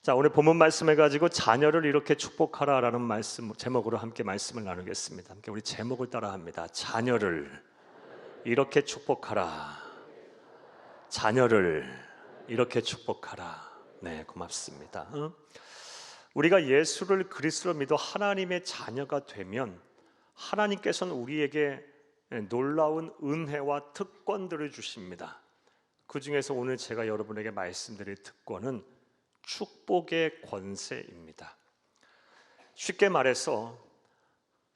자, 오늘 본문 말씀을 가지고 자녀를 이렇게 축복하라라는 말씀 제목으로 함께 말씀을 나누겠습니다. 함께 우리 제목을 따라합니다. 자녀를 이렇게 축복하라. 자녀를 이렇게 축복하라. 네, 고맙습니다. 우리가 예수를 그리스도로 믿어 하나님의 자녀가 되면 하나님께서는 우리에게 놀라운 은혜와 특권들을 주십니다. 그 중에서 오늘 제가 여러분에게 말씀드릴 특권은 축복의 권세입니다. 쉽게 말해서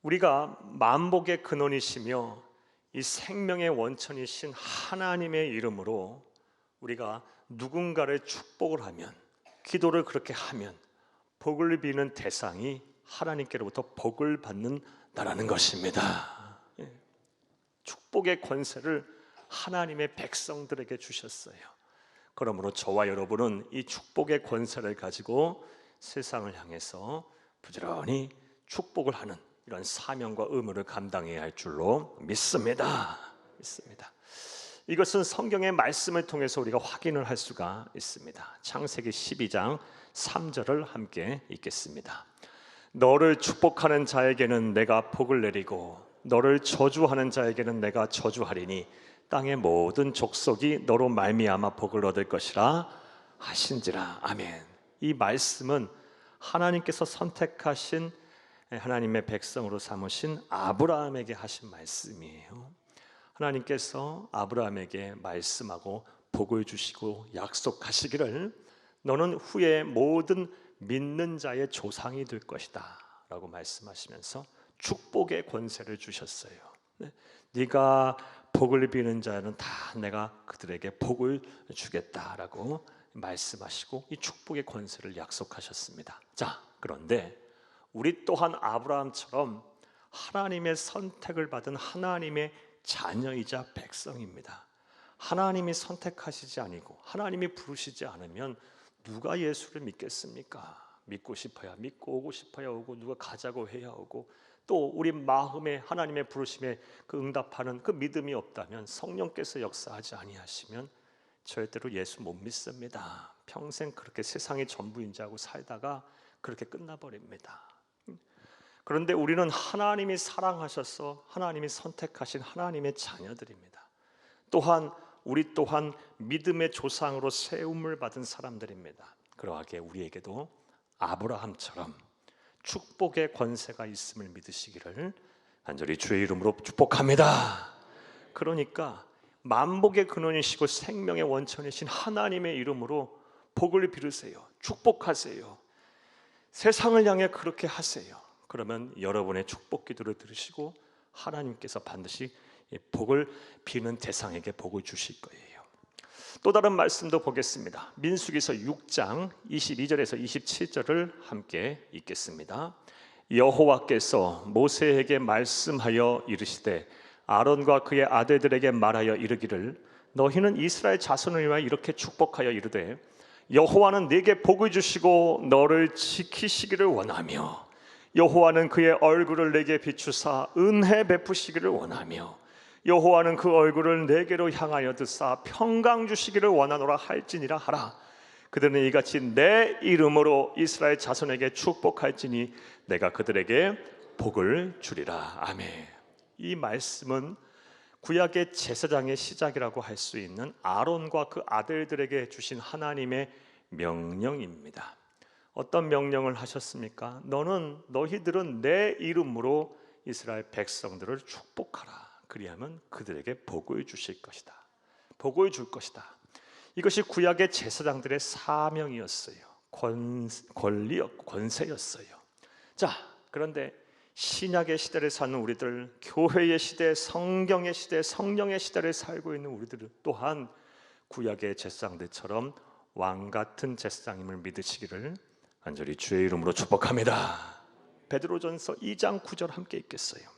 우리가 만복의 근원이시며 이 생명의 원천이신 하나님의 이름으로 우리가 누군가를 축복을 하면, 기도를 그렇게 하면 복을 비는 대상이 하나님께로부터 복을 받는다라는 것입니다. 축복의 권세를 하나님의 백성들에게 주셨어요. 그러므로 저와 여러분은 이 축복의 권세를 가지고 세상을 향해서 부지런히 축복을 하는 이런 사명과 의무를 감당해야 할 줄로 믿습니다. 이것은 성경의 말씀을 통해서 우리가 확인을 할 수가 있습니다. 창세기 12장 3절을 함께 읽겠습니다. 너를 축복하는 자에게는 내가 복을 내리고 너를 저주하는 자에게는 내가 저주하리니 땅의 모든 족속이 너로 말미암아 복을 얻을 것이라 하신지라. 아멘. 이 말씀은 하나님께서 선택하신 하나님의 백성으로 삼으신 아브라함에게 하신 말씀이에요. 하나님께서 아브라함에게 말씀하고 복을 주시고 약속하시기를 너는 후에 모든 믿는 자의 조상이 될 것이다 라고 말씀하시면서 축복의 권세를 주셨어요. 네가 복을 비는 자는 다 내가 그들에게 복을 주겠다라고 말씀하시고 이 축복의 권세를 약속하셨습니다. 자, 그런데 우리 또한 아브라함처럼 하나님의 선택을 받은 하나님의 자녀이자 백성입니다. 하나님이 선택하시지 아니고 하나님이 부르시지 않으면 누가 예수를 믿겠습니까? 믿고 싶어야 믿고 오고 싶어야 오고 누가 가자고 해야 오고 또 우리 마음에 하나님의 부르심에 그 응답하는 그 믿음이 없다면 성령께서 역사하지 아니하시면 절대로 예수 못 믿습니다. 평생 그렇게 세상의 전부인 줄 알고 살다가 그렇게 끝나버립니다. 그런데 우리는 하나님이 사랑하셔서 하나님이 선택하신 하나님의 자녀들입니다. 또한 우리 또한 믿음의 조상으로 세움을 받은 사람들입니다. 그러하게 우리에게도 아브라함처럼 축복의 권세가 있음을 믿으시기를 간절히 주의 이름으로 축복합니다. 그러니까 만복의 근원이시고 생명의 원천이신 하나님의 이름으로 복을 빌으세요. 축복하세요. 세상을 향해 그렇게 하세요. 그러면 여러분의 축복 기도를 들으시고 하나님께서 반드시 복을 비는 대상에게 복을 주실 거예요. 또 다른 말씀도 보겠습니다. 민수기서 6장 22절에서 27절을 함께 읽겠습니다. 여호와께서 모세에게 말씀하여 이르시되 아론과 그의 아들들에게 말하여 이르기를 너희는 이스라엘 자손을 위하여 이렇게 축복하여 이르되 여호와는 네게 복을 주시고 너를 지키시기를 원하며 여호와는 그의 얼굴을 내게 비추사 은혜 베푸시기를 원하며 여호와는 그 얼굴을 내게로 향하여 드사 평강 주시기를 원하노라 할지니라 하라. 그들은 이같이 내 이름으로 이스라엘 자손에게 축복할지니 내가 그들에게 복을 주리라. 아멘. 이 말씀은 구약의 제사장의 시작이라고 할 수 있는 아론과 그 아들들에게 주신 하나님의 명령입니다. 어떤 명령을 하셨습니까? 너희들은 내 이름으로 이스라엘 백성들을 축복하라. 그리하면 그들에게 복을 주실 것이다. 복을 줄 것이다. 이것이 구약의 제사장들의 사명이었어요. 권리였고 권세였어요. 자, 그런데 신약의 시대를 사는 우리들, 교회의 시대, 성경의 시대, 성령의 시대를 살고 있는 우리들 또한 구약의 제사장들처럼 왕 같은 제사장임을 믿으시기를 간절히 주의 이름으로 축복합니다. 베드로전서 2장 9절 함께 읽겠어요.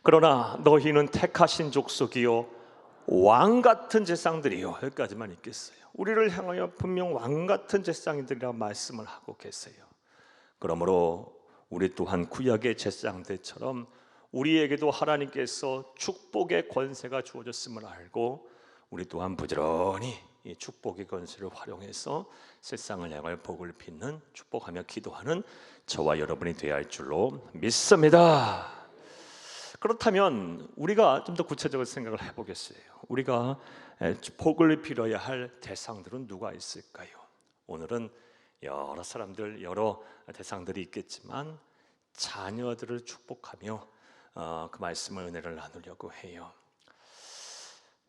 그러나 너희는 택하신 족속이요 왕 같은 제사장들이요. 여기까지만 읽겠어요. 우리를 향하여 분명 왕 같은 제사장들이라 말씀을 하고 계세요. 그러므로 우리 또한 구약의 제사장들처럼 우리에게도 하나님께서 축복의 권세가 주어졌음을 알고 우리 또한 부지런히 이 축복의 권세를 활용해서 세상을 향할 복을 빚는 축복하며 기도하는 저와 여러분이 되어야 할 줄로 믿습니다. 그렇다면 우리가 좀 더 구체적으로 생각을 해보겠어요. 우리가 복을 빌어야 할 대상들은 누가 있을까요? 오늘은 여러 사람들, 여러 대상들이 있겠지만 자녀들을 축복하며 그 말씀을 은혜를 나누려고 해요.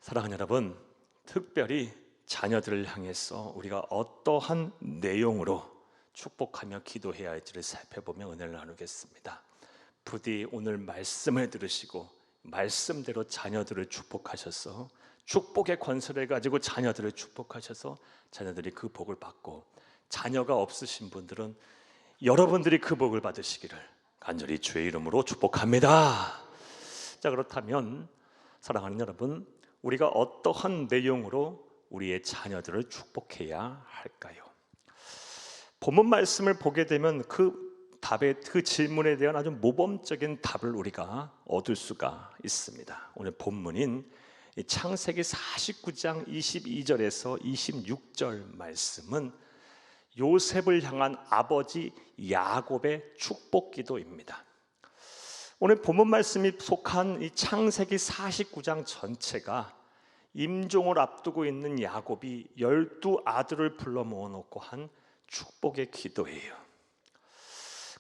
사랑하는 여러분, 특별히 자녀들을 향해서 우리가 어떠한 내용으로 축복하며 기도해야 할지를 살펴보며 은혜를 나누겠습니다. 부디 오늘 말씀을 들으시고 말씀대로 자녀들을 축복하셔서 축복의 권세를 가지고 자녀들을 축복하셔서 자녀들이 그 복을 받고, 자녀가 없으신 분들은 여러분들이 그 복을 받으시기를 간절히 주의 이름으로 축복합니다. 자, 그렇다면 사랑하는 여러분, 우리가 어떠한 내용으로 우리의 자녀들을 축복해야 할까요? 본문 말씀을 보게 되면 그 질문에 대한 아주 모범적인 답을 우리가 얻을 수가 있습니다. 오늘 본문인 창세기 49장 22절에서 26절 말씀은 요셉을 향한 아버지 야곱의 축복 기도입니다. 오늘 본문 말씀이 속한 이 창세기 49장 전체가 임종을 앞두고 있는 야곱이 12아들을 불러 모아놓고 한 축복의 기도예요.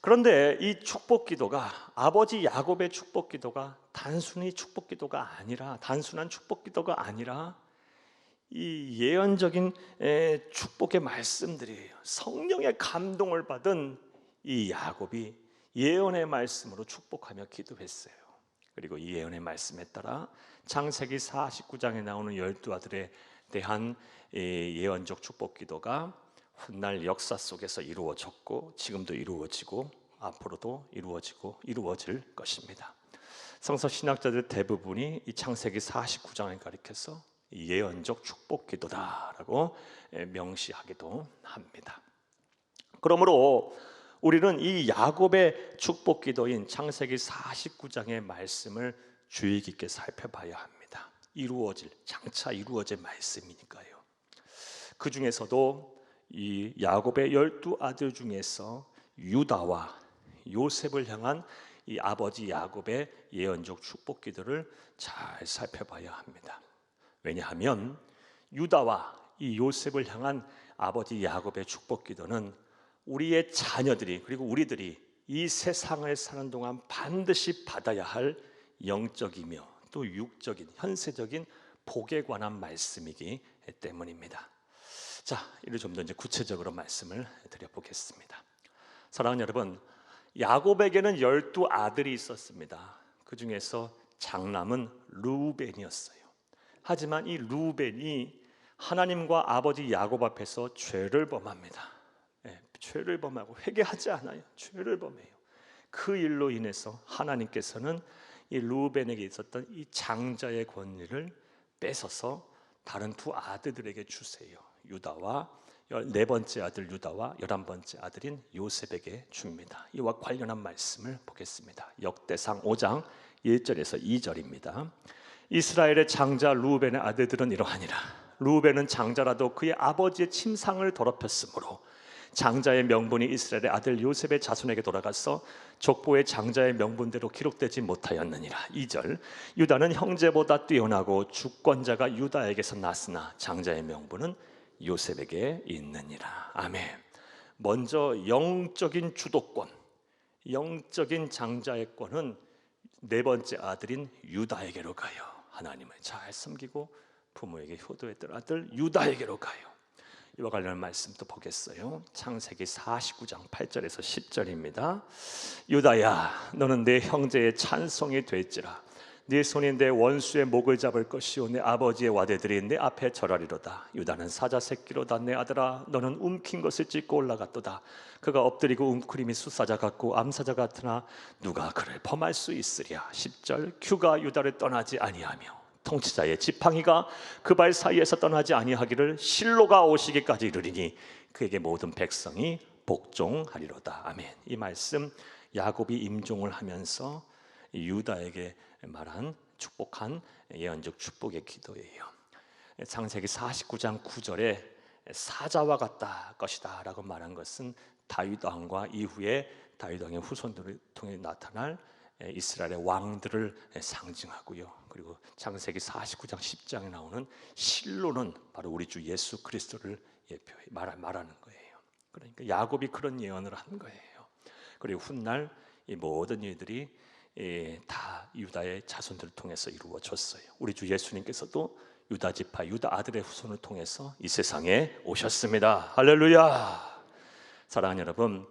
그런데 이 축복 기도가, 아버지 야곱의 축복 기도가 단순한 축복 기도가 아니라 이 예언적인 축복의 말씀들이에요. 성령의 감동을 받은 이 야곱이 예언의 말씀으로 축복하며 기도했어요. 그리고 이 예언의 말씀에 따라 창세기 49장에 나오는 12아들에 대한 예언적 축복 기도가 훗날 역사 속에서 이루어졌고, 지금도 이루어지고 앞으로도 이루어질 것입니다. 성서 신학자들 대부분이 이 창세기 49장을 가리켜서 예언적 축복 기도다라고 명시하기도 합니다. 그러므로 우리는 이 야곱의 축복 기도인 창세기 49장의 말씀을 주의 깊게 살펴봐야 합니다. 장차 이루어질 말씀이니까요. 그 중에서도 이 야곱의 12아들 중에서 유다와 요셉을 향한 이 아버지 야곱의 예언적 축복 기도를 잘 살펴봐야 합니다. 왜냐하면 유다와 이 요셉을 향한 아버지 야곱의 축복 기도는 우리의 자녀들이, 그리고 우리들이 이 세상을 사는 동안 반드시 받아야 할 영적이며 또 육적인, 현세적인 복에 관한 말씀이기 때문입니다. 자, 이를 좀 더 구체적으로 말씀을 드려보겠습니다. 사랑하는 여러분, 야곱에게는 12아들이 있었습니다. 그 중에서 장남은 르우벤이었어요. 하지만 이 르우벤이 하나님과 아버지 야곱 앞에서 죄를 범합니다. 죄를 범하고 회개하지 않아요. 죄를 범해요. 그 일로 인해서 하나님께서는 이 르우벤에게 있었던 이 장자의 권리를 뺏어서 다른 두 아들들에게 주세요. 유다와 14번째 아들 유다와 11번째 아들인 요셉에게 줍니다. 이와 관련한 말씀을 보겠습니다. 역대상 5장 1절에서 2절입니다. 이스라엘의 장자 르우벤의 아들들은 이러하니라. 르우벤은 장자라도 그의 아버지의 침상을 더럽혔으므로 장자의 명분이 이스라엘의 아들 요셉의 자손에게 돌아가서 족보의 장자의 명분대로 기록되지 못하였느니라. 2절, 유다는 형제보다 뛰어나고 주권자가 유다에게서 났으나 장자의 명분은 요셉에게 있느니라. 아멘. 먼저 영적인 주도권, 영적인 장자의 권은 네 번째 아들인 유다에게로 가요. 하나님을 잘 섬기고 부모에게 효도했던 아들 유다에게로 가요. 이와 관련한 말씀도 보겠어요. 창세기 49장 8절에서 10절입니다. 유다야, 너는 내 형제의 찬송이 될지라. 네 손이 내 원수의 목을 잡을 것이요 내 아버지의 와대들이 내 앞에 절하리로다. 유다는 사자 새끼로다. 내 아들아, 너는 움킨 것을 찢고 올라갔도다. 그가 엎드리고 움크림이 수사자 같고 암사자 같으나 누가 그를 범할 수 있으랴. 10절, 규가 유다를 떠나지 아니하며 통치자의 지팡이가 그 발 사이에서 떠나지 아니하기를 실로가 오시기까지 이르리니 그에게 모든 백성이 복종하리로다. 아멘. 이 말씀 야곱이 임종을 하면서 유다에게 말한 축복한 예언적 축복의 기도예요. 창세기 49장 9절에 사자와 같다 것이다 라고 말한 것은 다윗 왕과 이후에 다윗 왕의 후손들을 통해 나타날 이스라엘의 왕들을 상징하고요. 그리고 창세기 49장 10장에 나오는 실로는 바로 우리 주 예수 그리스도를 말하는 거예요. 그러니까 야곱이 그런 예언을 한 거예요. 그리고 훗날 이 모든 일들이 다 유다의 자손들을 통해서 이루어졌어요. 우리 주 예수님께서도 유다 지파 유다 아들의 후손을 통해서 이 세상에 오셨습니다. 할렐루야. 사랑하는 여러분,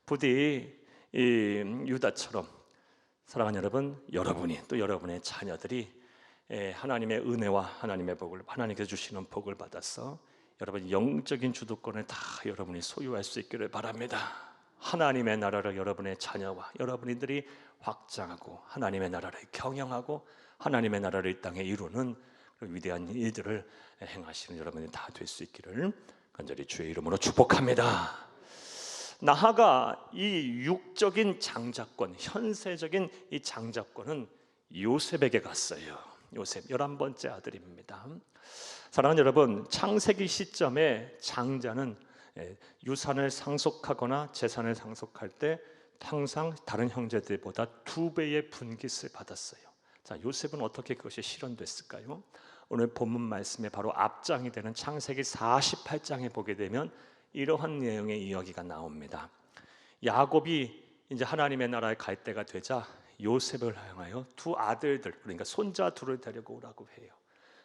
부디 이 유다처럼 사랑하는 여러분, 여러분이 또 여러분의 자녀들이 하나님의 은혜와 하나님의 복을, 하나님께서 주시는 복을 받아서 여러분 영적인 주도권을 다 여러분이 소유할 수 있기를 바랍니다. 하나님의 나라를 여러분의 자녀와 여러분들이 확장하고 하나님의 나라를 경영하고 하나님의 나라를 이 땅에 이루는 위대한 일들을 행하시는 여러분이 다 될 수 있기를 간절히 주의 이름으로 축복합니다. 나아가 이 육적인 장자권, 현세적인 이 장자권은 요셉에게 갔어요. 요셉 11번째 아들입니다. 사랑하는 여러분, 창세기 시점에 장자는 유산을 상속하거나 재산을 상속할 때 항상 다른 형제들보다 2배의 분깃을 받았어요. 자, 요셉은 어떻게 그것이 실현됐을까요? 오늘 본문 말씀에 바로 앞장이 되는 창세기 48장에 보게 되면 이러한 내용의 이야기가 나옵니다. 야곱이 이제 하나님의 나라에 갈 때가 되자 요셉을 향하여 두 아들들, 그러니까 손자 둘을 데리고 오라고 해요.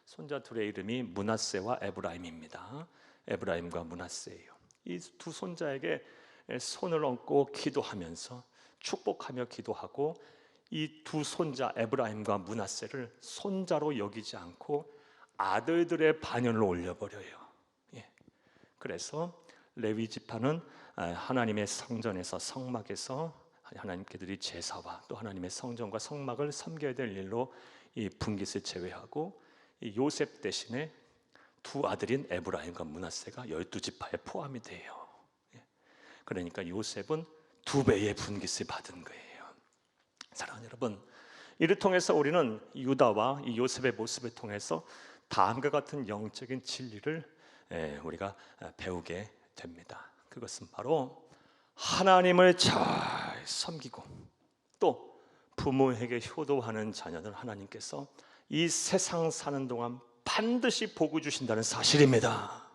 손자 둘의 이름이 므낫세와 에브라임입니다. 에브라임과 므낫세예요. 이 두 손자에게 손을 얹고 기도하면서 축복하며 기도하고 이 두 손자 에브라임과 므낫세를 손자로 여기지 않고 아들들의 반열을 올려버려요. 그래서 레위 지파는 하나님의 성전에서 성막에서 하나님께들이 제사와 또 하나님의 성전과 성막을 섬겨야 될 일로 이 분깃을 제외하고 이 요셉 대신에 두 아들인 에브라임과 므낫세가 12지파에 포함이 돼요. 그러니까 요셉은 2배의 분깃을 받은 거예요. 사랑하는 여러분, 이를 통해서 우리는 유다와 이 요셉의 모습을 통해서 다음과 같은 영적인 진리를 우리가 배우게 됩니다. 그것은 바로 하나님을 잘 섬기고 또 부모에게 효도하는 자녀들 하나님께서 이 세상 사는 동안 반드시 복을 주신다는 사실입니다.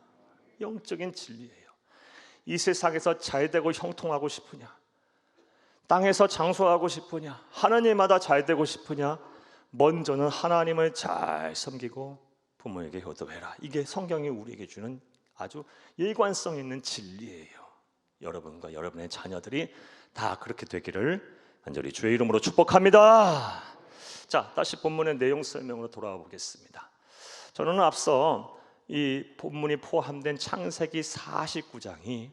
영적인 진리예요. 이 세상에서 잘되고 형통하고 싶으냐, 땅에서 장수하고 싶으냐, 하나님마다 잘되고 싶으냐, 먼저는 하나님을 잘 섬기고 부모에게 효도해라. 이게 성경이 우리에게 주는 아주 일관성 있는 진리예요. 여러분과 여러분의 자녀들이 다 그렇게 되기를 간절히 주의 이름으로 축복합니다. 자, 다시 본문의 내용 설명으로 돌아와 보겠습니다. 저는 앞서 이 본문이 포함된 창세기 49장이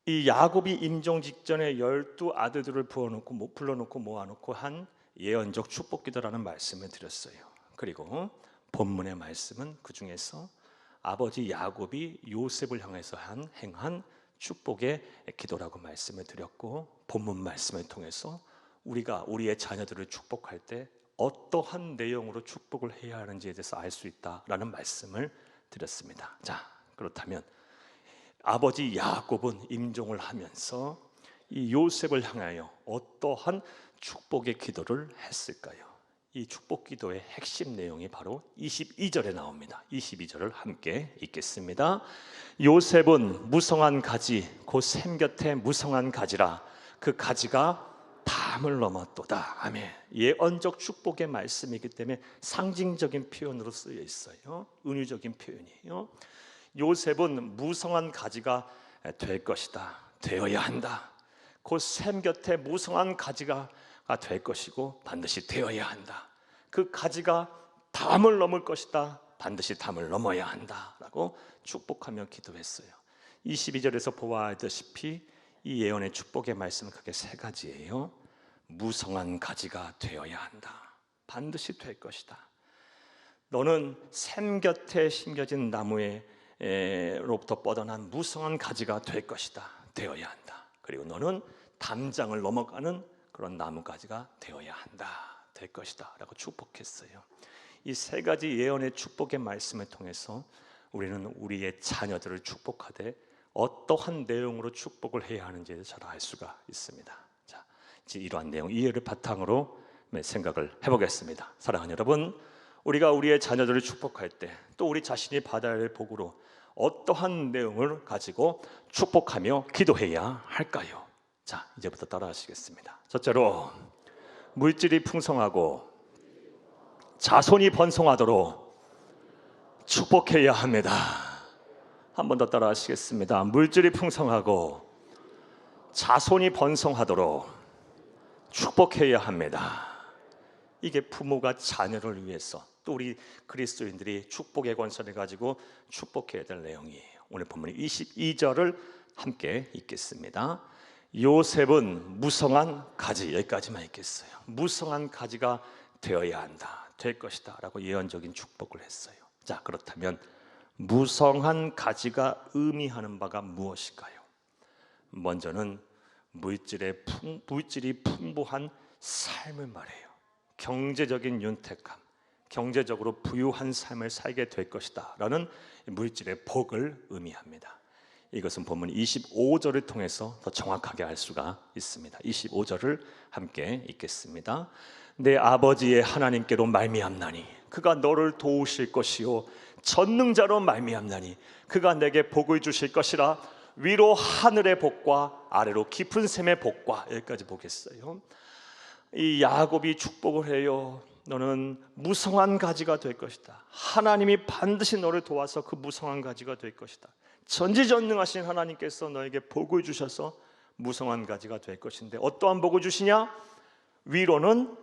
이 야곱이 임종 직전에 12아들들을 불러놓고 모아놓고 한 예언적 축복기도라는 말씀을 드렸어요. 그리고 본문의 말씀은 그 중에서 아버지 야곱이 요셉을 향해서 행한 축복의 기도라고 말씀을 드렸고, 본문 말씀을 통해서 우리가 우리의 자녀들을 축복할 때 어떠한 내용으로 축복을 해야 하는지에 대해서 알 수 있다라는 말씀을 드렸습니다. 자, 그렇다면 아버지 야곱은 임종을 하면서 이 요셉을 향하여 어떠한 축복의 기도를 했을까요? 이 축복 기도의 핵심 내용이 바로 22절에 나옵니다. 22절을 함께 읽겠습니다. 요셉은 무성한 가지 곧 샘 곁에 무성한 가지라 그 가지가 담을 넘었도다. 아멘. 예언적 축복의 말씀이기 때문에 상징적인 표현으로 쓰여 있어요. 은유적인 표현이에요. 요셉은 무성한 가지가 될 것이다. 되어야 한다. 곧 샘 곁에 무성한 가지가 될 것이고 반드시 되어야 한다. 그 가지가 담을 넘을 것이다. 반드시 담을 넘어야 한다 라고 축복하며 기도했어요. 22절에서 보아하다시피 이 예언의 축복의 말씀은 크게 3가지예요. 무성한 가지가 되어야 한다. 반드시 될 것이다. 너는 샘 곁에 심겨진 나무로부터 뻗어난 무성한 가지가 될 것이다. 되어야 한다. 그리고 너는 담장을 넘어가는 그런 나무가지가 되어야 한다. 될 것이다 라고 축복했어요. 이 세 가지 예언의 축복의 말씀을 통해서 우리는 우리의 자녀들을 축복하되 어떠한 내용으로 축복을 해야 하는지에 잘 알 수가 있습니다. 자, 이제 이러한 내용 이해를 바탕으로 생각을 해보겠습니다. 사랑하는 여러분, 우리가 우리의 자녀들을 축복할 때 또 우리 자신이 받아야 할 복으로 어떠한 내용을 가지고 축복하며 기도해야 할까요? 자, 이제부터 따라하시겠습니다. 첫째로, 물질이 풍성하고 자손이 번성하도록 축복해야 합니다. 한 번 더 따라하시겠습니다. 물질이 풍성하고 자손이 번성하도록 축복해야 합니다. 이게 부모가 자녀를 위해서 또 우리 그리스도인들이 축복의 권세를 가지고 축복해야 될 내용이에요. 오늘 본문 22절을 함께 읽겠습니다. 요셉은 무성한 가지, 여기까지만 읽겠어요. 무성한 가지가 되어야 한다, 될 것이다 라고 예언적인 축복을 했어요. 자, 그렇다면 무성한 가지가 의미하는 바가 무엇일까요? 먼저는 물질이 풍부한 삶을 말해요. 경제적인 윤택함, 경제적으로 부유한 삶을 살게 될 것이다 라는 물질의 복을 의미합니다. 이것은 본문 25절을 통해서 더 정확하게 알 수가 있습니다. 25절을 함께 읽겠습니다. 내 아버지의 하나님께로 말미암나니 그가 너를 도우실 것이요 전능자로 말미암나니 그가 내게 복을 주실 것이라. 위로 하늘의 복과 아래로 깊은 샘의 복과. 여기까지 보겠어요. 이 야곱이 축복을 해요. 너는 무성한 가지가 될 것이다. 하나님이 반드시 너를 도와서 그 무성한 가지가 될 것이다. 전지전능하신 하나님께서 너에게 복을 주셔서 무성한 가지가 될 것인데 어떠한 복을 주시냐? 위로는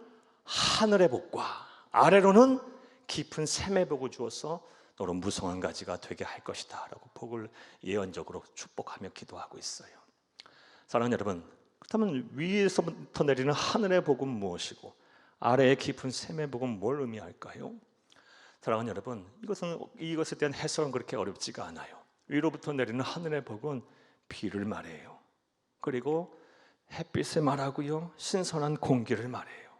하늘의 복과 아래로는 깊은 샘의 복을 주어서 너는 무성한 가지가 되게 할 것이다 라고 복을 예언적으로 축복하며 기도하고 있어요. 사랑하는 여러분, 그렇다면 위에서부터 내리는 하늘의 복은 무엇이고 아래의 깊은 샘의 복은 뭘 의미할까요? 사랑하는 여러분, 이것에 대한 해석은 그렇게 어렵지가 않아요. 위로부터 내리는 하늘의 복은 비를 말해요. 그리고 햇빛을 말하고요, 신선한 공기를 말해요.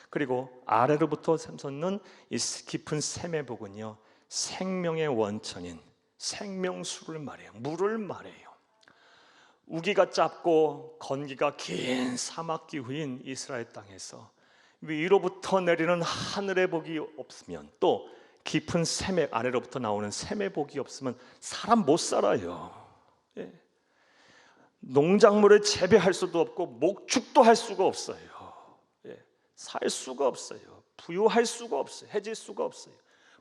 그리고 아래로부터 샘솟는 이 깊은 샘의 복은요, 생명의 원천인 생명수를 말해요. 물을 말해요. 우기가 짧고 건기가 긴 사막 기후인 이스라엘 땅에서 위로부터 내리는 하늘의 복이 없으면, 또 깊은 샘의 아래로부터 나오는 샘의 복이 없으면 사람 못 살아요. 예. 농작물을 재배할 수도 없고 목축도 할 수가 없어요. 예. 살 수가 없어요. 부유할 수가 없어요. 해질 수가 없어요.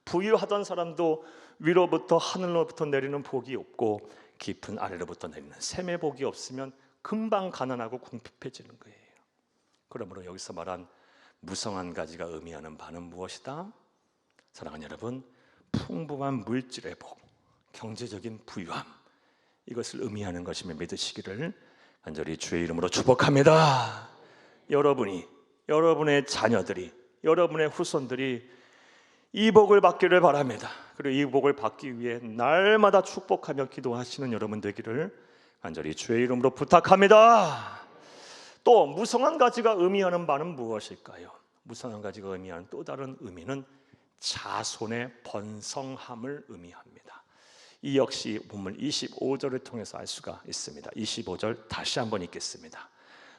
부유하던 사람도 위로부터 하늘로부터 내리는 복이 없고 깊은 아래로부터 내리는 샘의 복이 없으면 금방 가난하고 궁핍해지는 거예요. 그러므로 여기서 말한 무성한 가지가 의미하는 바는 무엇이다? 사랑하는 여러분, 풍부한 물질의 복, 경제적인 부유함, 이것을 의미하는 것임을 믿으시기를 간절히 주의 이름으로 축복합니다. 여러분이, 여러분의 자녀들이, 여러분의 후손들이 이 복을 받기를 바랍니다. 그리고 이 복을 받기 위해 날마다 축복하며 기도하시는 여러분 되기를 간절히 주의 이름으로 부탁합니다. 또 무성한 가지가 의미하는 바는 무엇일까요? 무성한 가지가 의미하는 또 다른 의미는 자손의 번성함을 의미합니다. 이 역시 본문 25절을 통해서 알 수가 있습니다. 25절 다시 한번 읽겠습니다.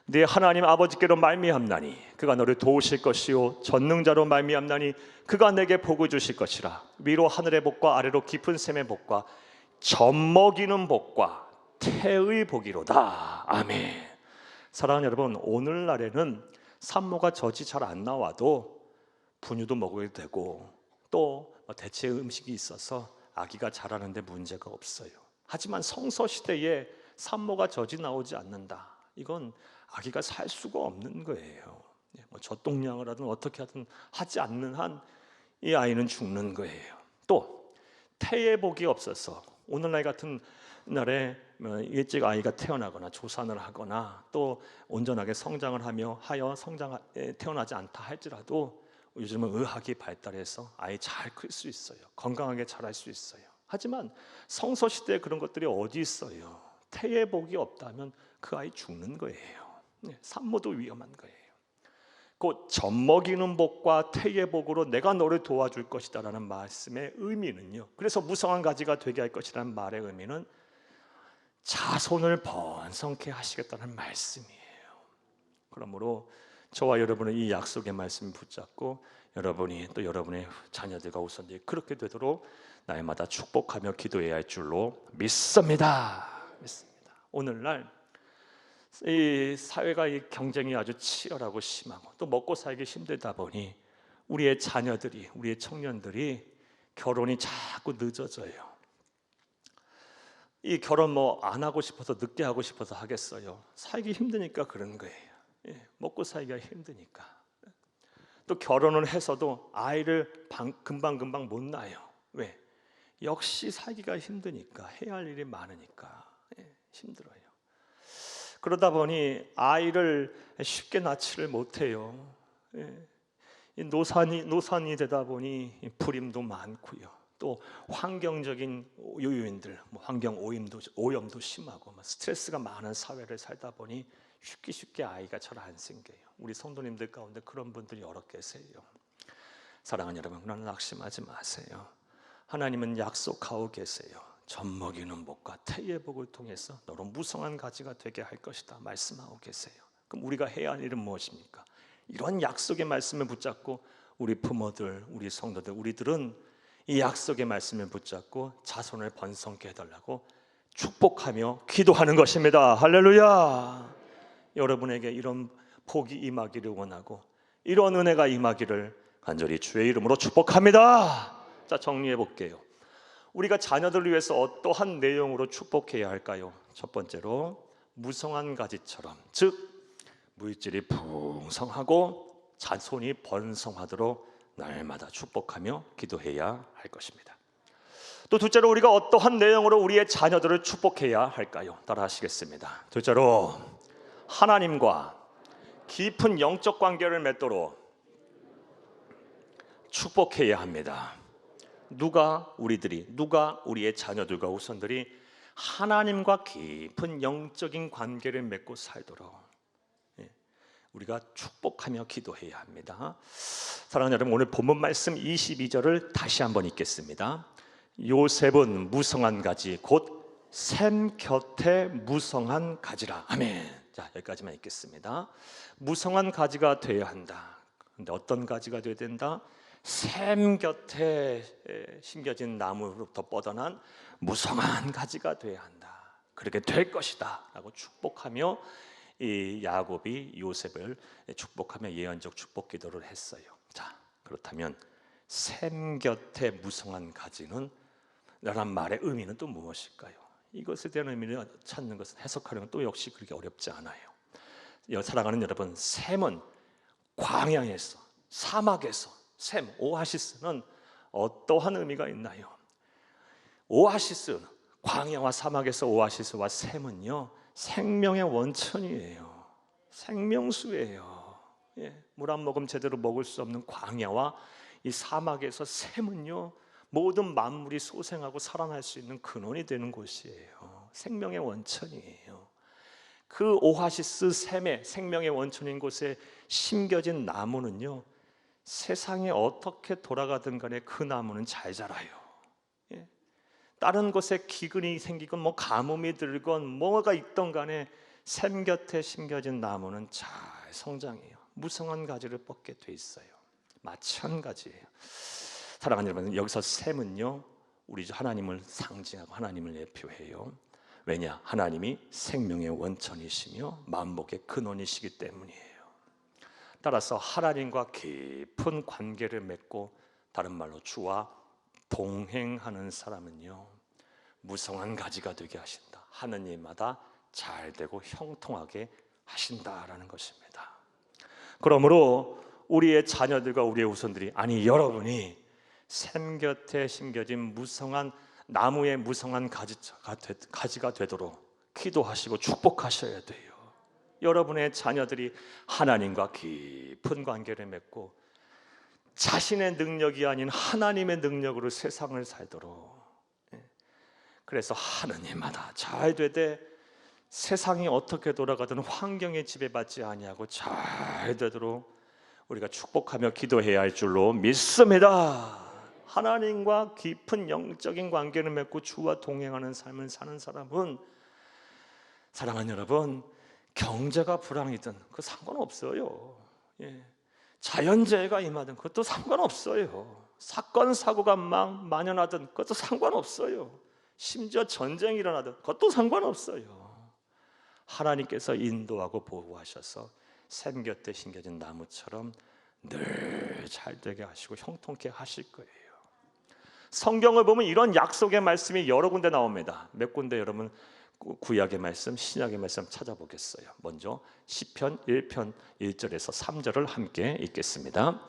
네 하나님 아버지께로 말미암나니 그가 너를 도우실 것이요 전능자로 말미암나니 그가 내게 복을 주실 것이라. 위로 하늘의 복과 아래로 깊은 샘의 복과 젖먹이는 복과 태의 복이로다. 아멘. 사랑하는 여러분, 오늘날에는 산모가 젖이 잘 안 나와도 분유도 먹어도 되고 또 대체 음식이 있어서 아기가 자라는데 문제가 없어요. 하지만 성서시대에 산모가 젖이 나오지 않는다, 이건 아기가 살 수가 없는 거예요. 젖동량을 하든 어떻게 하든 하지 않는 한 이 아이는 죽는 거예요. 또 태의 복이 없어서 오늘날 같은 날에 일찍 아이가 태어나거나 조산을 하거나 또 온전하게 성장을 하여 태어나지 않다 할지라도 요즘은 의학이 발달해서 아이 잘 클 수 있어요. 건강하게 자랄 수 있어요. 하지만 성서시대에 그런 것들이 어디 있어요? 태의 복이 없다면 그 아이 죽는 거예요. 산모도 위험한 거예요. 곧 젖먹이는 복과 태의 복으로 내가 너를 도와줄 것이다 라는 말씀의 의미는요, 그래서 무성한 가지가 되게 할 것이라는 말의 의미는 자손을 번성케 하시겠다는 말씀이에요. 그러므로 저와 여러분은 이 약속의 말씀을 붙잡고 여러분이 또 여러분의 자녀들과 우선들이 그렇게 되도록 날마다 축복하며 기도해야 할 줄로 믿습니다. 오늘날 이 사회가 이 경쟁이 아주 치열하고 심하고 또 먹고 살기 힘들다 보니 우리의 자녀들이, 우리의 청년들이 결혼이 자꾸 늦어져요. 이 결혼 뭐 안 하고 싶어서, 늦게 하고 싶어서 하겠어요? 살기 힘드니까 그런 거예요. 먹고 살기가 힘드니까. 또 결혼을 해서도 아이를 금방금방 못 낳아요. 왜? 역시 살기가 힘드니까, 해야 할 일이 많으니까 힘들어요. 그러다 보니 아이를 쉽게 낳지를 못해요. 노산이 되다 보니 불임도 많고요. 또 환경적인 요인들, 환경 오염도 심하고 스트레스가 많은 사회를 살다 보니 쉽게 아이가 잘 안 생겨요. 우리 성도님들 가운데 그런 분들이 여러 계세요. 사랑하는 여러분, 그러나 낙심하지 마세요. 하나님은 약속하고 계세요. 젖먹이는 복과 태의 복을 통해서 너로 무성한 가지가 되게 할 것이다 말씀하고 계세요. 그럼 우리가 해야 할 일은 무엇입니까? 이런 약속의 말씀을 붙잡고 우리 부모들, 우리 성도들, 우리들은 이 약속의 말씀을 붙잡고 자손을 번성케 해달라고 축복하며 기도하는 것입니다. 할렐루야. 여러분에게 이런 복이 임하기를 원하고 이런 은혜가 임하기를 간절히 주의 이름으로 축복합니다. 자, 정리해 볼게요. 우리가 자녀들을 위해서 어떠한 내용으로 축복해야 할까요? 첫 번째로 무성한 가지처럼, 즉 물질이 풍성하고 자손이 번성하도록 날마다 축복하며 기도해야 할 것입니다. 또 둘째로 우리가 어떠한 내용으로 우리의 자녀들을 축복해야 할까요? 따라 하시겠습니다. 둘째로 하나님과 깊은 영적 관계를 맺도록 축복해야 합니다. 누가 우리의 자녀들과 우선들이 하나님과 깊은 영적인 관계를 맺고 살도록 우리가 축복하며 기도해야 합니다. 사랑하는 여러분, 오늘 본문 말씀 22절을 다시 한번 읽겠습니다. 요셉은 무성한 가지 곧 샘 곁에 무성한 가지라. 아멘. 자, 여기까지만 읽겠습니다. 무성한 가지가 되어야 한다. 그런데 어떤 가지가 되어야 된다? 샘 곁에 심겨진 나무로부터 뻗어난 무성한 가지가 되어야 한다. 그렇게 될 것이다 라고 축복하며 이 야곱이 요셉을 축복하며 예언적 축복 기도를 했어요. 자, 그렇다면 샘 곁에 무성한 가지는 라는 말의 의미는 또 무엇일까요? 이것에 대한 의미를 찾는 것은, 해석하는 건 또 역시 그렇게 어렵지 않아요. 사랑하는 여러분, 샘은 광야에서, 사막에서, 샘, 오아시스는 어떠한 의미가 있나요? 오아시스, 광야와 사막에서 오아시스와 샘은요, 생명의 원천이에요. 생명수예요. 물 한 모금 제대로 먹을 수 없는 광야와 이 사막에서 샘은요, 모든 만물이 소생하고 살아날 수 있는 근원이 되는 곳이에요. 생명의 원천이에요. 그 오아시스 샘의 생명의 원천인 곳에 심겨진 나무는요, 세상에 어떻게 돌아가든 간에 그 나무는 잘 자라요. 다른 곳에 기근이 생기건 뭐 가뭄이 들건 뭐가 있던 간에 샘 곁에 심겨진 나무는 잘 성장해요. 무성한 가지를 뻗게 돼 있어요. 마찬가지예요. 사랑하는 여러분, 여기서 샘은요, 우리 하나님을 상징하고 하나님을 대표해요. 왜냐? 하나님이 생명의 원천이시며 만복의 근원이시기 때문이에요. 따라서 하나님과 깊은 관계를 맺고, 다른 말로 주와 동행하는 사람은요, 무성한 가지가 되게 하신다. 하는 일마다 잘 되고 형통하게 하신다라는 것입니다. 그러므로 우리의 자녀들과 우리의 후손들이, 아니 여러분이 샘 곁에 심겨진 무성한 나무의 무성한 가지가 되도록 기도하시고 축복하셔야 돼요. 여러분의 자녀들이 하나님과 깊은 관계를 맺고 자신의 능력이 아닌 하나님의 능력으로 세상을 살도록, 그래서 하는 일마다 잘 되되 세상이 어떻게 돌아가든 환경에 지배받지 아니하고 잘 되도록 우리가 축복하며 기도해야 할 줄로 믿습니다. 하나님과 깊은 영적인 관계를 맺고 주와 동행하는 삶을 사는 사람은, 사랑하는 여러분, 경제가 불황이든 그거 상관없어요. 예. 자연재해가 임하든 그것도 상관없어요. 사건 사고가 막 만연하든 그것도 상관없어요. 심지어 전쟁이 일어나든 그것도 상관없어요. 하나님께서 인도하고 보호하셔서 샘 곁에 심겨진 나무처럼 늘 잘 되게 하시고 형통케 하실 거예요. 성경을 보면 이런 약속의 말씀이 여러 군데 나옵니다. 몇 군데 여러분 구약의 말씀, 신약의 말씀 찾아보겠어요. 먼저 시편 1편 1절에서 3절을 함께 읽겠습니다.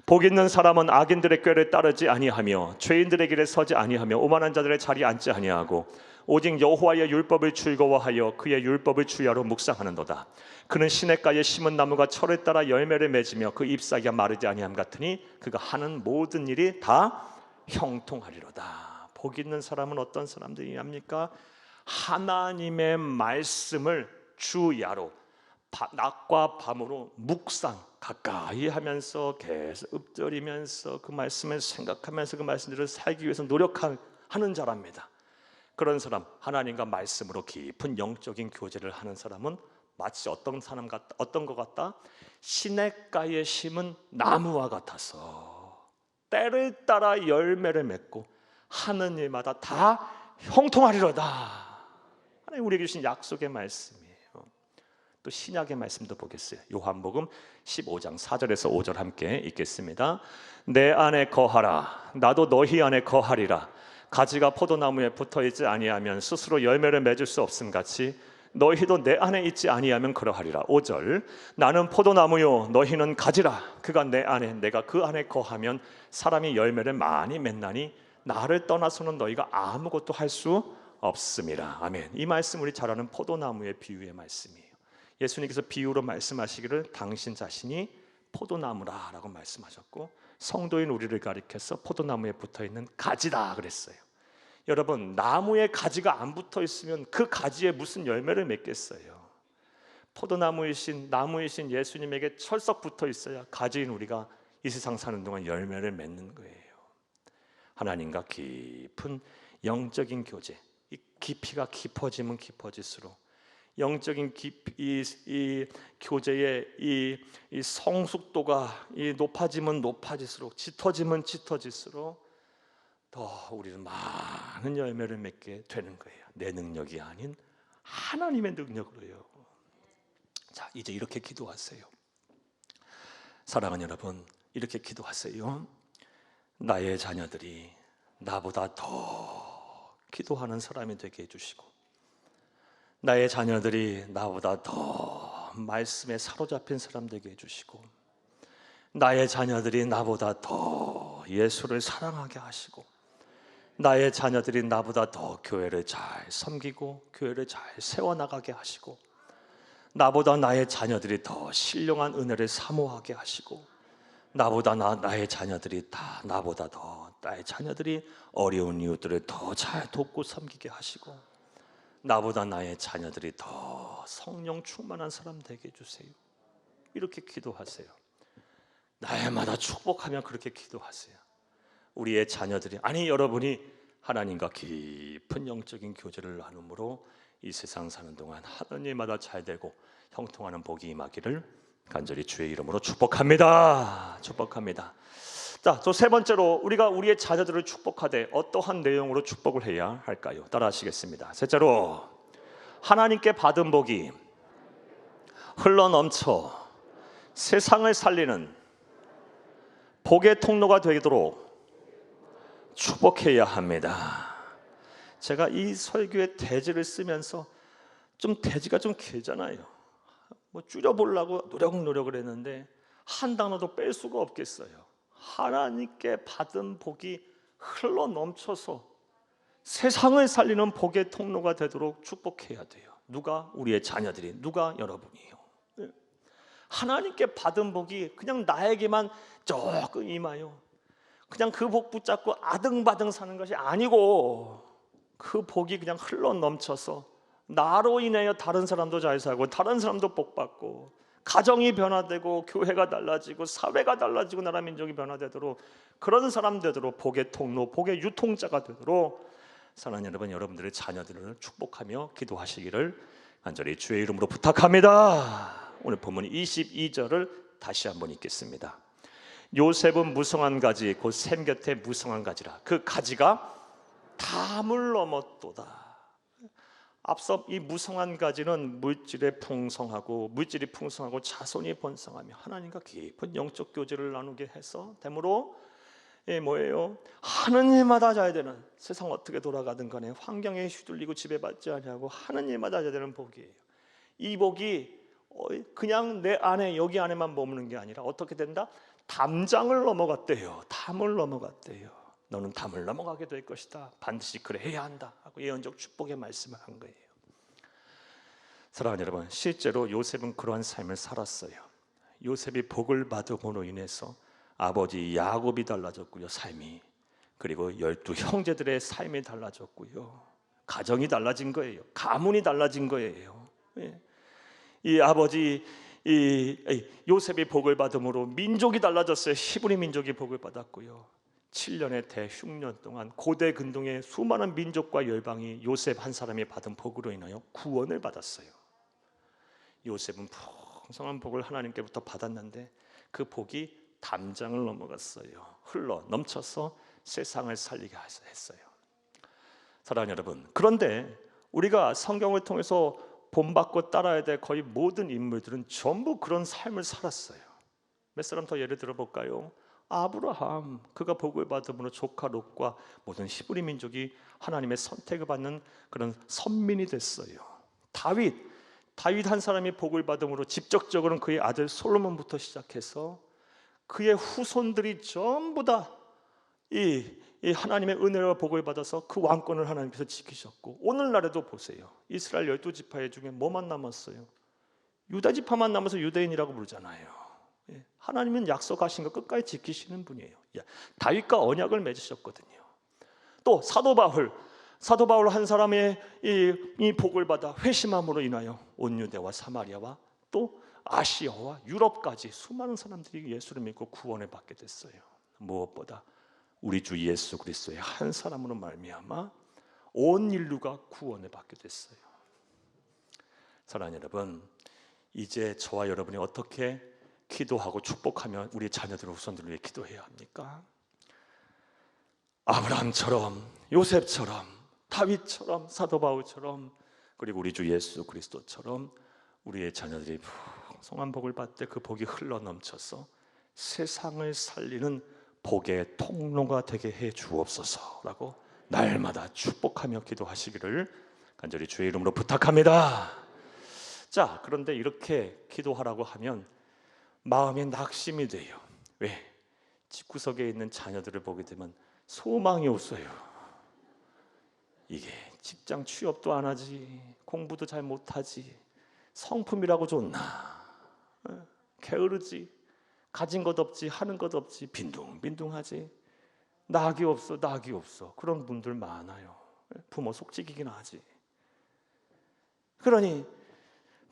복 있는 사람은 악인들의 꾀를 따르지 아니하며 죄인들의 길에 서지 아니하며 오만한 자들의 자리에 앉지 아니하고 오직 여호와의 율법을 즐거워하여 그의 율법을 주야로 묵상하는도다. 그는 시냇가에 심은 나무가 철을 따라 열매를 맺으며 그 잎사귀가 마르지 아니함 같으니 그가 하는 모든 일이 다 형통하리로다. 복 있는 사람은 어떤 사람들이랍니까? 하나님의 말씀을 주야로 낮과 밤으로 묵상 가까이 하면서 계속 읊조리면서 그 말씀을 생각하면서 그 말씀대로 살기 위해서 노력하는 자랍니다. 그런 사람, 하나님과 말씀으로 깊은 영적인 교제를 하는 사람은 마치 어떤 것 같다? 시냇가에 심은 나무와 같아서 때를 따라 열매를 맺고 하는 일마다 다 형통하리로다. 하나님 우리에게 주신 약속의 말씀이에요. 또 신약의 말씀도 보겠어요. 요한복음 15장 4절에서 5절 함께 읽겠습니다. 내 안에 거하라 나도 너희 안에 거하리라. 가지가 포도나무에 붙어있지 아니하면 스스로 열매를 맺을 수 없음 같이 너희도 내 안에 있지 아니하면 그러하리라. 5절 나는 포도나무요 너희는 가지라. 그가 내 안에 내가 그 안에 거하면 사람이 열매를 많이 맺나니 나를 떠나서는 너희가 아무것도 할 수 없음이라. 아멘. 이 말씀 우리 잘 아는 포도나무의 비유의 말씀이에요. 예수님께서 비유로 말씀하시기를 당신 자신이 포도나무라라고 말씀하셨고 성도인 우리를 가리켜서 포도나무에 붙어있는 가지다 그랬어요. 여러분 나무에 가지가 안 붙어있으면 그 가지에 무슨 열매를 맺겠어요? 포도나무이신 나무이신 예수님에게 철썩 붙어있어야 가지인 우리가 이 세상 사는 동안 열매를 맺는 거예요. 하나님과 깊은 영적인 교제, 이 깊이가 깊어지면 깊어질수록 영적인 이 교제의 이 성숙도가 높아지면 높아질수록 짙어지면 짙어질수록 더 우리는 많은 열매를 맺게 되는 거예요. 내 능력이 아닌 하나님의 능력으로요. 자, 이제 이렇게 기도하세요. 사랑하는 여러분, 이렇게 기도하세요. 나의 자녀들이 나보다 더 기도하는 사람이 되게 해주시고 나의 자녀들이 나보다 더 말씀에 사로잡힌 사람 되게 해주시고 나의 자녀들이 나보다 더 예수를 사랑하게 하시고 나의 자녀들이 나보다 더 교회를 잘 섬기고 교회를 잘 세워나가게 하시고 나보다 나의 자녀들이 더 신령한 은혜를 사모하게 하시고 나의 자녀들이 나보다 더 나의 자녀들이 어려운 이웃들을 더 잘 돕고 섬기게 하시고 나보다 나의 자녀들이 더 성령 충만한 사람 되게 해주세요. 이렇게 기도하세요. 날마다 축복하며 그렇게 기도하세요. 우리의 자녀들이 아니 여러분이 하나님과 깊은 영적인 교제를 나눔으로 이 세상 사는 동안 하는 일마다 잘 되고 형통하는 복이 임하기를 간절히 주의 이름으로 축복합니다. 축복합니다. 자, 또 세 번째로 우리가 우리의 자녀들을 축복하되 어떠한 내용으로 축복을 해야 할까요? 따라하시겠습니다. 셋째로 하나님께 받은 복이 흘러넘쳐 세상을 살리는 복의 통로가 되도록 축복해야 합니다. 제가 이 설교의 대지를 쓰면서 대지가 좀 길잖아요. 줄여보려고 노력을 했는데 한 단어도 뺄 수가 없겠어요. 하나님께 받은 복이 흘러넘쳐서 세상을 살리는 복의 통로가 되도록 축복해야 돼요. 누가? 우리의 자녀들이. 누가? 여러분이에요. 하나님께 받은 복이 그냥 나에게만 조금 임하여 그냥 그 복 붙잡고 아등바등 사는 것이 아니고 그 복이 그냥 흘러넘쳐서 나로 인하여 다른 사람도 잘 살고 다른 사람도 복 받고 가정이 변화되고 교회가 달라지고 사회가 달라지고 나라 민족이 변화되도록 그런 사람 되도록 복의 통로, 복의 유통자가 되도록 사랑하는 여러분, 여러분들의 자녀들을 축복하며 기도하시기를 간절히 주의 이름으로 부탁합니다. 오늘 본문 22절을 다시 한번 읽겠습니다. 요셉은 무성한 가지 곧 샘 곁에 무성한 가지라. 그 가지가 담을 넘었도다. 앞서 이 무성한 가지는 물질이 풍성하고 자손이 번성하며 하나님과 깊은 영적 교제를 나누게 해서 되므로 뭐예요? 하는 일마다 져야 되는, 세상 어떻게 돌아가든 간에 환경에 휘둘리고 지배받지 아니하고 하는 일마다 져야 되는 복이에요. 이 복이 그냥 내 안에, 여기 안에만 머무는 게 아니라 어떻게 된다? 담장을 넘어갔대요. 담을 넘어갔대요. 너는 담을 넘어가게 될 것이다. 반드시 그래 해야 한다 하고 예언적 축복의 말씀을 한 거예요. 사랑하는 여러분, 실제로 요셉은 그러한 삶을 살았어요. 요셉이 복을 받음으로 인해서 아버지 야곱이 달라졌고요, 삶이. 그리고 12 형제들의 삶이 달라졌고요, 가정이 달라진 거예요. 가문이 달라진 거예요. 이 아버지 요셉이 복을 받음으로 민족이 달라졌어요. 히브리 민족이 복을 받았고요. 7년의 대흉년 동안 고대 근동의 수많은 민족과 열방이 요셉 한 사람이 받은 복으로 인하여 구원을 받았어요. 요셉은 풍성한 복을 하나님께부터 받았는데 그 복이 담장을 넘어갔어요. 흘러 넘쳐서 세상을 살리게 했어요. 사랑하는 여러분, 그런데 우리가 성경을 통해서 본받고 따라야 될 거의 모든 인물들은 전부 그런 삶을 살았어요. 몇 사람 더 예를 들어볼까요? 아브라함, 그가 복을 받음으로 조카 롯과 모든 히브리 민족이 하나님의 선택을 받는 그런 선민이 됐어요. 다윗 한 사람이 복을 받음으로 직접적으로는 그의 아들 솔로몬부터 시작해서 그의 후손들이 전부 다 이 하나님의 은혜와 복을 받아서 그 왕권을 하나님께서 지키셨고, 오늘날에도 보세요. 이스라엘 12지파 중에 뭐만 남았어요? 유다 지파만 남아서 유대인이라고 부르잖아요. 하나님은 약속하신 거 끝까지 지키시는 분이에요. 다윗과 언약을 맺으셨거든요. 또 사도 바울 한 사람의 이 복을 받아 회심함으로 인하여 온 유대와 사마리아와 또 아시아와 유럽까지 수많은 사람들이 예수를 믿고 구원을 받게 됐어요. 무엇보다 우리 주 예수 그리스도의 한 사람으로 말미암아 온 인류가 구원을 받게 됐어요. 사랑하는 여러분, 이제 저와 여러분이 어떻게 기도하고 축복하며 우리 자녀들의 후손들을 위해 기도해야 합니까? 아브라함처럼, 요셉처럼, 다윗처럼, 사도 바울처럼, 그리고 우리 주 예수 그리스도처럼 우리의 자녀들이 풍성한 복을 받되 그 복이 흘러 넘쳐서 세상을 살리는 복의 통로가 되게 해 주옵소서라고 날마다 축복하며 기도하시기를 간절히 주의 이름으로 부탁합니다. 자, 그런데 이렇게 기도하라고 하면 마음에 낙심이 돼요. 왜? 집구석에 있는 자녀들을 보게 되면 소망이 없어요. 이게 직장 취업도 안 하지, 공부도 잘 못하지, 성품이라고 좋나, 게으르지, 가진 것 없지, 하는 것 없지, 빈둥빈둥하지, 낙이 없어. 그런 분들 많아요. 부모 속삭이긴 하지. 그러니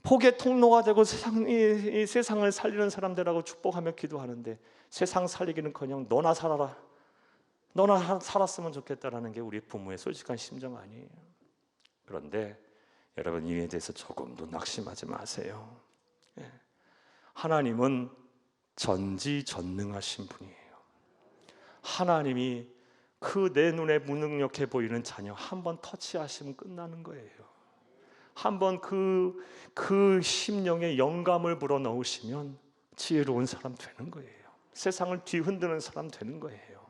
복의 통로가 되고 이 세상을 살리는 사람들하고 축복하며 기도하는데 세상 살리기는커녕 너나 살아라, 너나 살았으면 좋겠다라는 게 우리 부모의 솔직한 심정 아니에요. 그런데 여러분, 이에 대해서 조금도 낙심하지 마세요. 하나님은 전지전능하신 분이에요. 하나님이 그 내 눈에 무능력해 보이는 자녀 한번 터치하시면 끝나는 거예요. 한번 그 심령에 영감을 불어넣으시면 지혜로운 사람 되는 거예요. 세상을 뒤흔드는 사람 되는 거예요.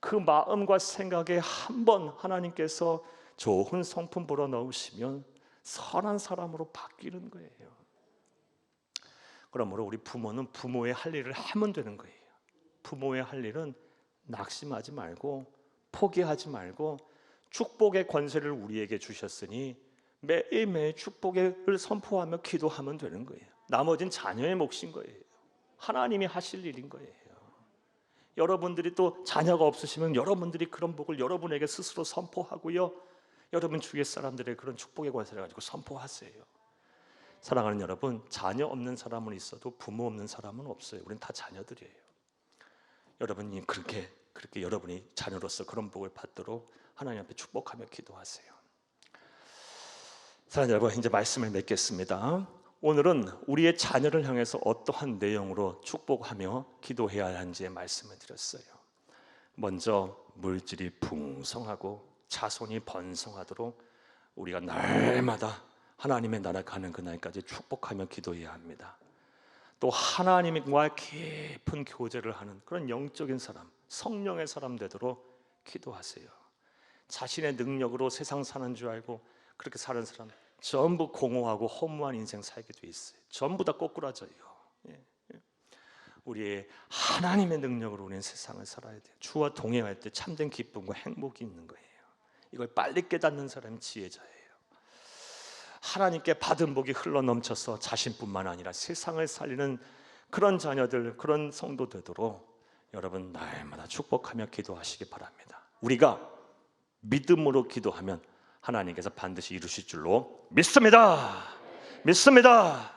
그 마음과 생각에 한번 하나님께서 좋은 성품 불어넣으시면 선한 사람으로 바뀌는 거예요. 그러므로 우리 부모는 부모의 할 일을 하면 되는 거예요. 부모의 할 일은 낙심하지 말고 포기하지 말고 축복의 권세를 우리에게 주셨으니 매일매일 축복을 선포하며 기도하면 되는 거예요. 나머진 자녀의 몫인 거예요. 하나님이 하실 일인 거예요. 여러분들이 또 자녀가 없으시면 여러분들이 그런 복을 여러분에게 스스로 선포하고요, 여러분 주위의 사람들의 그런 축복의 권세를 가지고 선포하세요. 사랑하는 여러분, 자녀 없는 사람은 있어도 부모 없는 사람은 없어요. 우리는 다 자녀들이에요. 여러분이 그렇게 여러분이 자녀로서 그런 복을 받도록 하나님 앞에 축복하며 기도하세요. 사랑하는 여러분, 이제 말씀을 맺겠습니다. 오늘은 우리의 자녀를 향해서 어떠한 내용으로 축복하며 기도해야 하는지의 말씀을 드렸어요. 먼저 물질이 풍성하고 자손이 번성하도록 우리가 날마다 하나님의 나라 가는 그날까지 축복하며 기도해야 합니다. 또 하나님과 깊은 교제를 하는 그런 영적인 사람, 성령의 사람 되도록 기도하세요. 자신의 능력으로 세상 사는 줄 알고 그렇게 사는 사람 전부 공허하고 허무한 인생 살게 돼 있어요. 전부 다 꼬꾸라져요. 우리의 하나님의 능력으로 우리는 세상을 살아야 돼요. 주와 동행할 때 참된 기쁨과 행복이 있는 거예요. 이걸 빨리 깨닫는 사람이 지혜자예요. 하나님께 받은 복이 흘러넘쳐서 자신뿐만 아니라 세상을 살리는 그런 자녀들, 그런 성도 되도록 여러분 날마다 축복하며 기도하시기 바랍니다. 우리가 믿음으로 기도하면 하나님께서 반드시 이루실 줄로 믿습니다. 믿습니다.